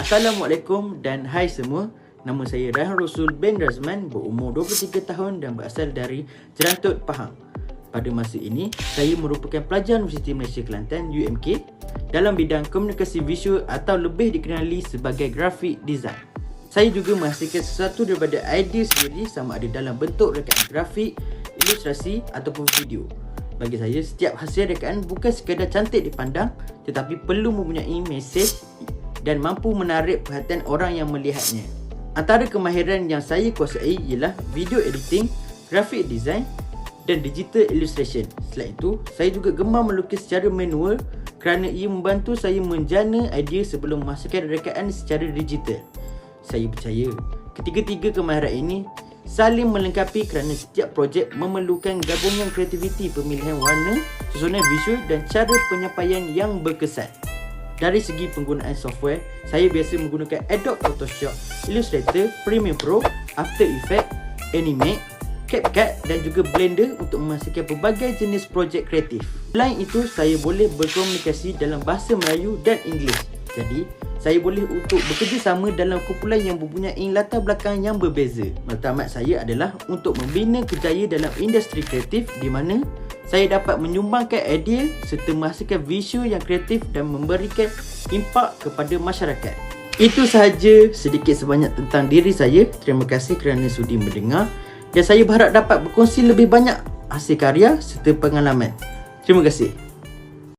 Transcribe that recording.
Assalamualaikum dan hai semua. Nama saya Raihan Rosul bin Razman, berumur 23 tahun dan berasal dari Jerantut, Pahang. Pada masa ini, saya merupakan pelajar Universiti Malaysia Kelantan UMK dalam bidang komunikasi visual atau lebih dikenali sebagai graphic design. Saya juga menghasilkan sesuatu daripada idea sendiri, sama ada dalam bentuk rekaan grafik, ilustrasi ataupun video. Bagi saya, setiap hasil rekaan bukan sekadar cantik dipandang, tetapi perlu mempunyai mesej dan mampu menarik perhatian orang yang melihatnya. Antara kemahiran yang saya kuasai ialah video editing, graphic design dan digital illustration. Selain itu, saya juga gemar melukis secara manual kerana ia membantu saya menjana idea sebelum menghasilkan rekaan secara digital. Saya percaya ketiga-tiga kemahiran ini saling melengkapi kerana setiap projek memerlukan gabungan kreativiti pemilihan warna, susunan visual dan cara penyampaian yang berkesan. Dari segi penggunaan software, saya biasa menggunakan Adobe Photoshop, Illustrator, Premiere Pro, After Effects, Animate, CapCut dan juga Blender untuk menghasilkan pelbagai jenis projek kreatif. Selain itu, saya boleh berkomunikasi dalam bahasa Melayu dan Inggeris. Jadi, saya boleh untuk bekerjasama dalam kumpulan yang mempunyai latar belakang yang berbeza. Matlamat saya adalah untuk membina kerjaya dalam industri kreatif di mana saya dapat menyumbangkan idea serta menghasilkan visual yang kreatif dan memberikan impak kepada masyarakat. Itu sahaja sedikit sebanyak tentang diri saya. Terima kasih kerana sudi mendengar dan saya berharap dapat berkongsi lebih banyak hasil karya serta pengalaman. Terima kasih.